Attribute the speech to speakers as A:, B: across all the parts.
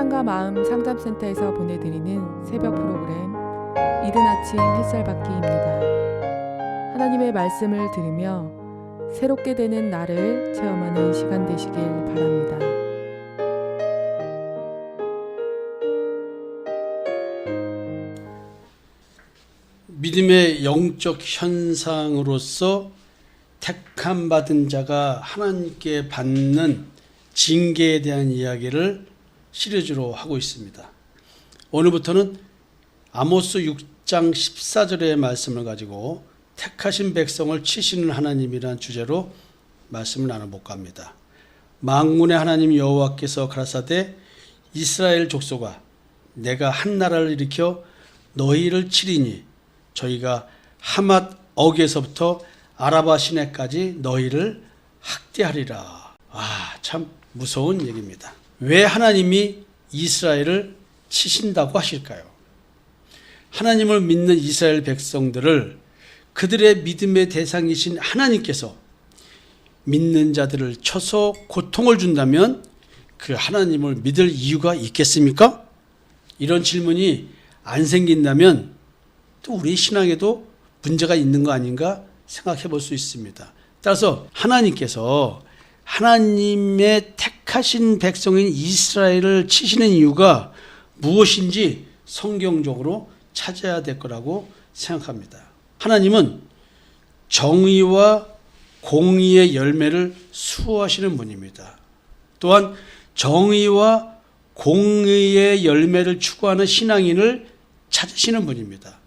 A: 사랑과 마음 상담센터에서 보내드리는 새벽 프로그램 이른 아침 햇살 받기입니다. 하나님의 말씀을 들으며 새롭게 되는 나를 체험하는 시간 되시길 바랍니다.
B: 믿음의 영적 현상으로서 택함 받은 자가 하나님께 받는 징계에 대한 이야기를 시리즈로 하고 있습니다. 오늘부터는 아모스 6장 14절의 말씀을 가지고 택하신 백성을 치시는 하나님이라는 주제로 말씀을 나눠볼까 합니다. 만군의 하나님 여호와께서 가라사대 이스라엘 족속아 내가 한 나라를 일으켜 너희를 치리니 저희가 하맛 어기에서부터 아라바 시내까지 너희를 학대하리라. 참 무서운 얘기입니다. 왜 하나님이 이스라엘을 치신다고 하실까요? 하나님을 믿는 이스라엘 백성들을 그들의 믿음의 대상이신 하나님께서 믿는 자들을 쳐서 고통을 준다면 그 하나님을 믿을 이유가 있겠습니까? 이런 질문이 안 생긴다면 또 우리 신앙에도 문제가 있는 거 아닌가 생각해 볼 수 있습니다. 따라서 하나님께서 하나님의 택하신 백성인 이스라엘을 치시는 이유가 무엇인지 성경적으로 찾아야 될 거라고 생각합니다. 하나님은 정의와 공의의 열매를 수호하시는 분입니다. 또한 정의와 공의의 열매를 추구하는 신앙인을 찾으시는 분입니다.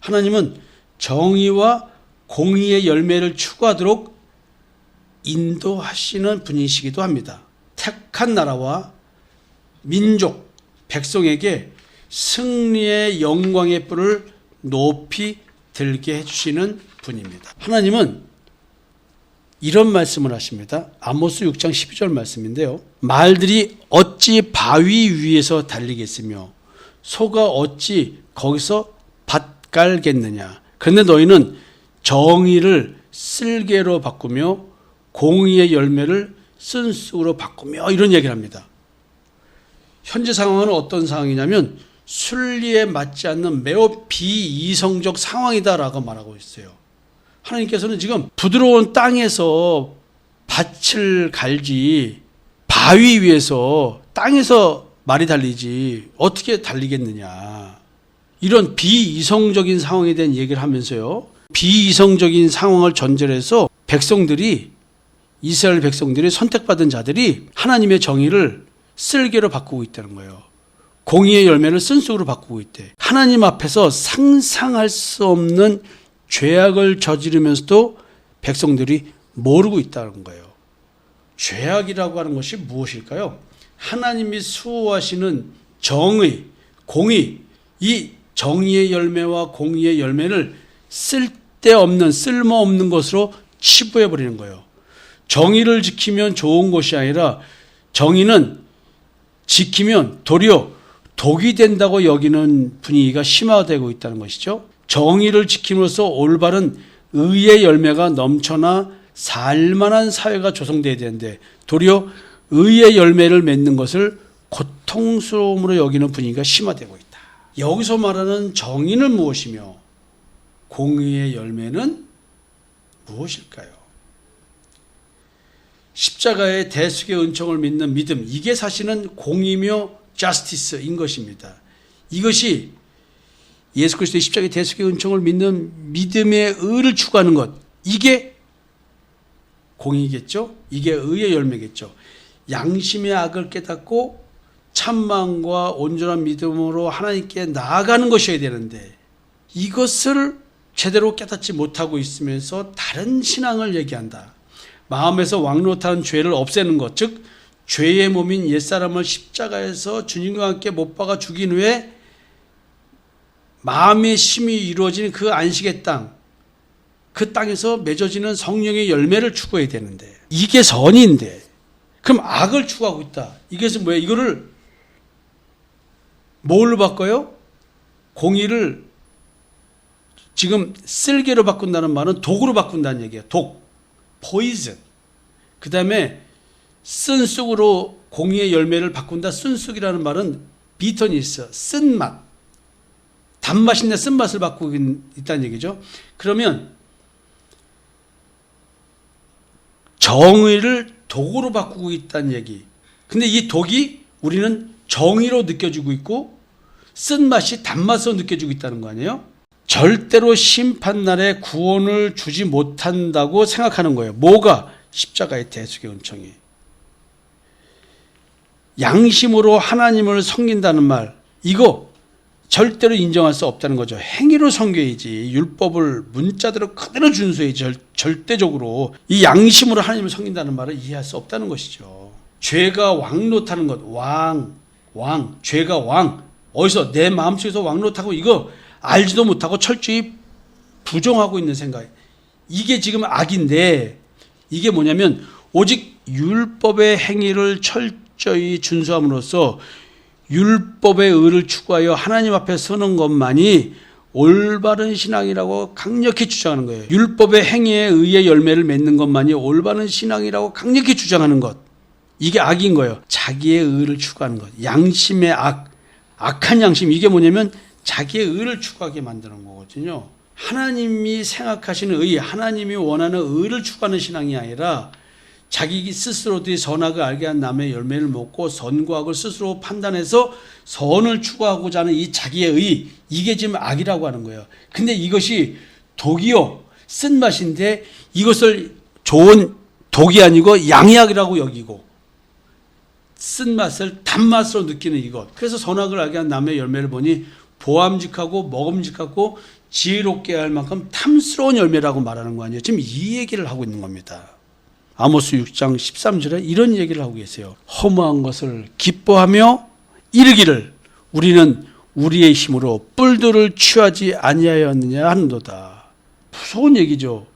B: 하나님은 정의와 공의의 열매를 추구하도록 인도하시는 분이시기도 합니다. 택한 나라와 민족, 백성에게 승리의 영광의 뿔을 높이 들게 해주시는 분입니다. 하나님은 이런 말씀을 하십니다. 아모스 6장 12절 말씀인데요. 말들이 어찌 바위 위에서 달리겠으며 소가 어찌 거기서 밭 깔겠느냐. 그런데 너희는 정의를 쓸개로 바꾸며 공의의 열매를 쓴쑥으로 바꾸며 이런 얘기를 합니다. 현재 상황은 어떤 상황이냐면 순리에 맞지 않는 매우 비이성적 상황이다라고 말하고 있어요. 하나님께서는 지금 부드러운 땅에서 밭을 갈지 바위 위에서 땅에서 말이 달리지 어떻게 달리겠느냐. 이런 비이성적인 상황에 대한 얘기를 하면서요. 비이성적인 상황을 전제해서 백성들이 이스라엘 백성들이 선택받은 자들이 하나님의 정의를 쓸개로 바꾸고 있다는 거예요. 공의의 열매를 쓴쑥으로 바꾸고 있대. 하나님 앞에서 상상할 수 없는 죄악을 저지르면서도 백성들이 모르고 있다는 거예요. 죄악이라고 하는 것이 무엇일까요? 하나님이 수호하시는 정의, 공의, 이 정의의 열매와 공의의 열매를 쓸데없는 쓸모없는 것으로 치부해버리는 거예요. 정의를 지키면 좋은 것이 아니라 정의는 지키면 도리어 독이 된다고 여기는 분위기가 심화되고 있다는 것이죠. 정의를 지킴으로써 올바른 의의 열매가 넘쳐나 살만한 사회가 조성돼야 되는데 도리어 의의 열매를 맺는 것을 고통스러움으로 여기는 분위기가 심화되고 있다. 여기서 말하는 정의는 무엇이며 공의의 열매는 무엇일까요? 십자가의 대속의 은총을 믿는 믿음, 이게 사실은 공의며 저스티스인 것입니다. 이것이 예수 그리스도의 십자가의 대속의 은총을 믿는 믿음의 의를 추구하는 것, 이게 공의겠죠? 이게 의의 열매겠죠. 양심의 악을 깨닫고 참마음과 온전한 믿음으로 하나님께 나아가는 것이어야 되는데 이것을 제대로 깨닫지 못하고 있으면서 다른 신앙을 얘기한다. 마음에서 왕노릇하는 죄를 없애는 것, 즉 죄의 몸인 옛사람을 십자가에서 주님과 함께 못 박아 죽인 후에 마음의 심이 이루어지는 그 안식의 땅, 그 땅에서 맺어지는 성령의 열매를 추구해야 되는데 이게 선인데 그럼 악을 추구하고 있다. 이것은 뭐예요? 이거를 뭘로 바꿔요? 공의를 지금 쓸개로 바꾼다는 말은 독으로 바꾼다는 얘기예요. 독, 포이즌. 그 다음에 쓴 쑥으로 공의의 열매를 바꾼다. 쓴쑥이라는 말은 비터니스, 쓴맛, 단맛인데 쓴맛을 바꾸고 있다는 얘기죠. 그러면 정의를 독으로 바꾸고 있다는 얘기. 근데 이 독이 우리는 정의로 느껴지고 있고 쓴맛이 단맛으로 느껴지고 있다는 거 아니에요? 절대로 심판날에 구원을 주지 못한다고 생각하는 거예요. 뭐가? 십자가의 대속의 은총이. 양심으로 하나님을 섬긴다는 말, 이거 절대로 인정할 수 없다는 거죠. 행위로 섬겨야지. 율법을 문자대로 그대로 준수해야지. 절대적으로 이 양심으로 하나님을 섬긴다는 말을 이해할 수 없다는 것이죠. 죄가 왕노타는 것, 죄가 왕. 어디서? 내 마음속에서 왕노타고 이거 알지도 못하고 철저히 부정하고 있는 생각. 이게 지금 악인데, 이게 뭐냐면 오직 율법의 행위를 철저히 준수함으로써 율법의 의를 추구하여 하나님 앞에 서는 것만이 올바른 신앙이라고 강력히 주장하는 거예요. 율법의 행위에 의해 열매를 맺는 것만이 올바른 신앙이라고 강력히 주장하는 것. 이게 악인 거예요. 자기의 의를 추구하는 것. 양심의 악, 악한 양심. 이게 뭐냐면 자기의 의를 추구하게 만드는 거거든요. 하나님이 생각하시는 의, 하나님이 원하는 의를 추구하는 신앙이 아니라 자기 스스로들이 선악을 알게 한 남의 열매를 먹고 선과 악을 스스로 판단해서 선을 추구하고자 하는 이 자기의 의, 이게 지금 악이라고 하는 거예요. 근데 이것이 독이요, 쓴맛인데 이것을 좋은 독이 아니고 양약이라고 여기고 쓴맛을 단맛으로 느끼는 이것. 그래서 선악을 알게 한 남의 열매를 보니 보암직하고 먹음직하고 지혜롭게 할 만큼 탐스러운 열매라고 말하는 거 아니에요. 지금 이 얘기를 하고 있는 겁니다. 아모스 6장 13절에 이런 얘기를 하고 계세요. 허무한 것을 기뻐하며 이르기를 우리는 우리의 힘으로 뿔들을 취하지 아니하였느냐 하는도다. 무서운 얘기죠.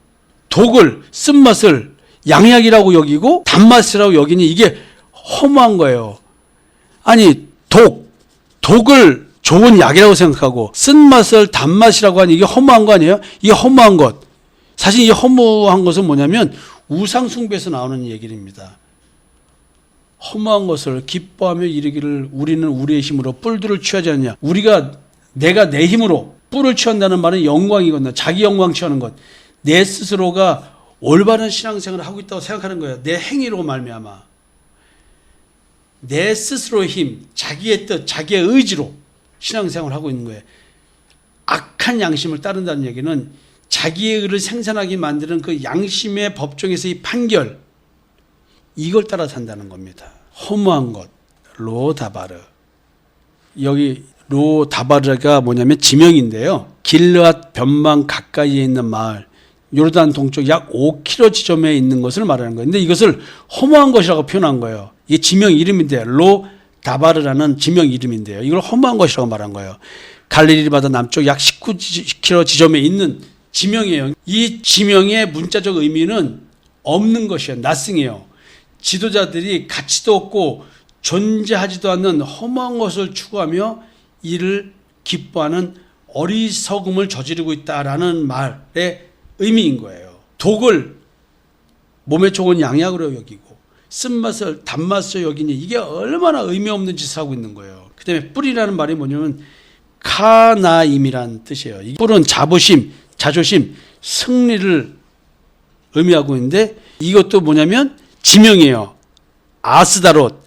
B: 독을, 쓴맛을 양약이라고 여기고 단맛이라고 여기니 이게 허무한 거예요. 아니 독을 좋은 약이라고 생각하고 쓴맛을 단맛이라고 하니 이게 허무한 거 아니에요? 이게 허무한 것. 사실 이 허무한 것은 뭐냐면 우상숭배에서 나오는 얘기입니다. 허무한 것을 기뻐하며 이르기를 우리는 우리의 힘으로 뿔들을 취하지 않냐. 내가 내 힘으로 뿔을 취한다는 말은 영광이거든요. 자기 영광 취하는 것. 내 스스로가 올바른 신앙생활을 하고 있다고 생각하는 거예요. 내 행위로 말미암아. 내 스스로의 힘, 자기의 뜻, 자기의 의지로 신앙생활을 하고 있는 거예요. 악한 양심을 따른다는 얘기는 자기의 의를 생산하게 만드는 그 양심의 법정에서의 판결, 이걸 따라 산다는 겁니다. 허무한 것, 로다바르. 여기 로다바르가 뭐냐면 지명인데요. 길르앗 변방 가까이에 있는 마을, 요르단 동쪽 약 5km 지점에 있는 것을 말하는 거예요. 근데 이것을 허무한 것이라고 표현한 거예요. 이게 지명 이름인데 로다바르라는 지명 이름인데요. 이걸 허무한 것이라고 말한 거예요. 갈릴리 바다 남쪽 약 19km 지점에 있는 지명이에요. 이 지명의 문자적 의미는 없는 것이에요. nothing이에요. 지도자들이 가치도 없고 존재하지도 않는 허무한 것을 추구하며 이를 기뻐하는 어리석음을 저지르고 있다라는 말의 의미인 거예요. 독을 몸에 좋은 양약으로 여기고 쓴맛을 단맛으로 여기니 이게 얼마나 의미 없는 짓을 하고 있는 거예요. 그 다음에 뿔이라는 말이 뭐냐면 카나임이라는 뜻이에요. 이 뿔은 자존심, 승리를 의미하고 있는데 이것도 뭐냐면 지명이에요. 아스다롯,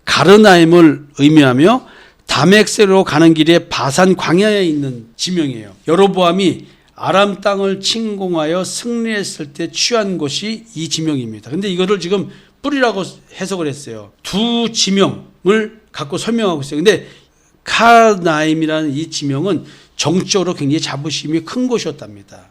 B: 가르나임을 의미하며 다메섹으로 가는 길에 바산 광야에 있는 지명이에요. 여로보암이 아람 땅을 침공하여 승리했을 때 취한 곳이 이 지명입니다. 근데 이거를 지금 뿔이라고 해석을 했어요. 두 지명을 갖고 설명하고 있어요. 근데 카나임이라는 이 지명은 정치적으로 굉장히 자부심이 큰 곳이었답니다.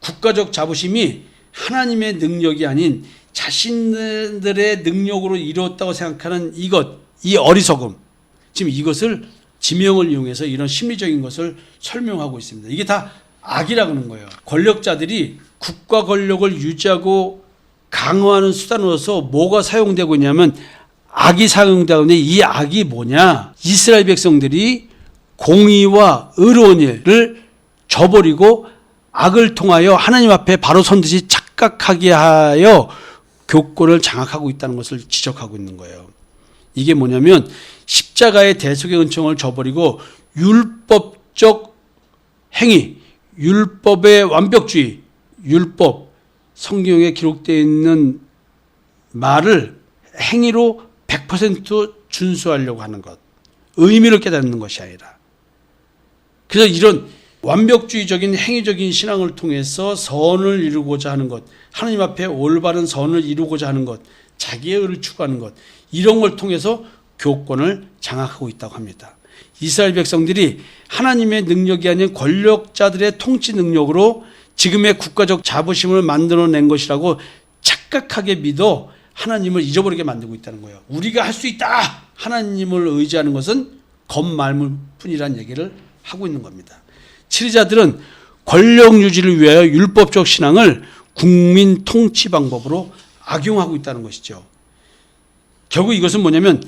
B: 국가적 자부심이 하나님의 능력이 아닌 자신들의 능력으로 이루었다고 생각하는 이 어리석음. 지금 이것을 지명을 이용해서 이런 심리적인 것을 설명하고 있습니다. 이게 다 악이라는 거예요. 권력자들이 국가 권력을 유지하고 강화하는 수단으로서 뭐가 사용되고 있냐면 악이 사용되고 있는데 이 악이 뭐냐? 이스라엘 백성들이 공의와 의로운 일을 저버리고 악을 통하여 하나님 앞에 바로 선 듯이 착각하게 하여 교권을 장악하고 있다는 것을 지적하고 있는 거예요. 이게 뭐냐면 십자가의 대속의 은총을 저버리고 율법적 행위, 율법의 완벽주의, 율법, 성경에 기록되어 있는 말을 행위로 100% 준수하려고 하는 것, 의미를 깨닫는 것이 아니라. 그래서 이런 완벽주의적인 행위적인 신앙을 통해서 선을 이루고자 하는 것, 하나님 앞에 올바른 선을 이루고자 하는 것, 자기의 의를 추구하는 것, 이런 걸 통해서 교권을 장악하고 있다고 합니다. 이스라엘 백성들이 하나님의 능력이 아닌 권력자들의 통치 능력으로 지금의 국가적 자부심을 만들어낸 것이라고 착각하게 믿어 하나님을 잊어버리게 만들고 있다는 거예요. 우리가 할 수 있다! 하나님을 의지하는 것은 겉말뿐이라는 얘기를 하고 있는 겁니다. 치리자들은 권력 유지를 위하여 율법적 신앙을 국민 통치 방법으로 악용하고 있다는 것이죠. 결국 이것은 뭐냐면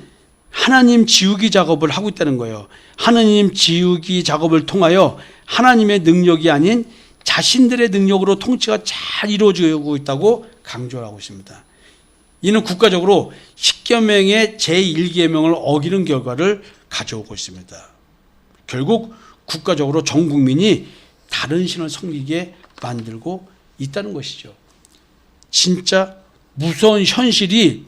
B: 하나님 지우기 작업을 하고 있다는 거예요. 하나님 지우기 작업을 통하여 하나님의 능력이 아닌 자신들의 능력으로 통치가 잘 이루어지고 있다고 강조를 하고 있습니다. 이는 국가적으로 십계명의 제1계명을 어기는 결과를 가져오고 있습니다. 결국 국가적으로 전 국민이 다른 신을 섬기게 만들고 있다는 것이죠. 진짜 무서운 현실이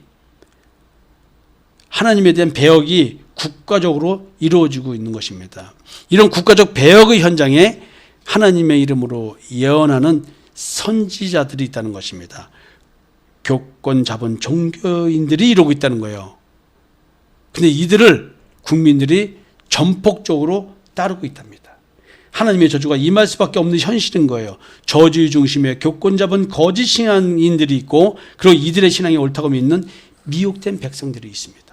B: 하나님에 대한 배역이 국가적으로 이루어지고 있는 것입니다. 이런 국가적 배역의 현장에 하나님의 이름으로 예언하는 선지자들이 있다는 것입니다. 교권 잡은 종교인들이 이러고 있다는 거예요. 근데 이들을 국민들이 전폭적으로 따르고 있답니다. 하나님의 저주가 임할 수밖에 없는 현실인 거예요. 저주의 중심에 교권 잡은 거짓 신앙인들이 있고, 그리고 이들의 신앙이 옳다고 믿는 미혹된 백성들이 있습니다.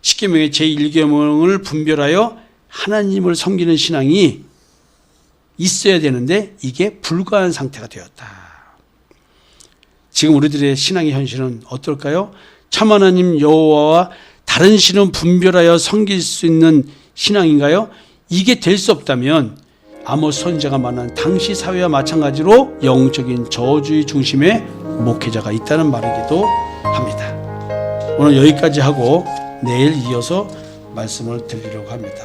B: 십계명의 제1계명을 분별하여 하나님을 섬기는 신앙이 있어야 되는데 이게 불가한 상태가 되었다. 지금 우리들의 신앙의 현실은 어떨까요? 참 하나님 여호와와 다른 신은 분별하여 섬길 수 있는 신앙인가요? 이게 될 수 없다면 아모스 선지자가 말한 당시 사회와 마찬가지로 영적인 저주의 중심에 목회자가 있다는 말이기도 합니다. 오늘 여기까지 하고 내일 이어서 말씀을 드리려고 합니다.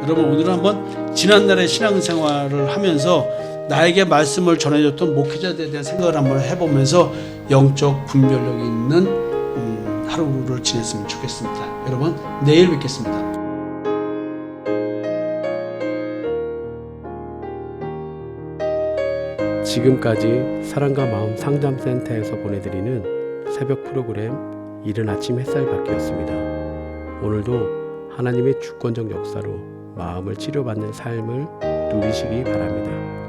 B: 여러분, 오늘은 한번 지난날의 신앙생활을 하면서 나에게 말씀을 전해줬던 목회자들에 대한 생각을 한번 해보면서 영적 분별력이 있는 하루를 지냈으면 좋겠습니다. 여러분, 내일 뵙겠습니다.
C: 지금까지 사랑과 마음 상담센터에서 보내드리는 새벽 프로그램 이른 아침 햇살밖이었습니다. 오늘도 하나님의 주권적 역사로 마음을 치료받는 삶을 누리시기 바랍니다.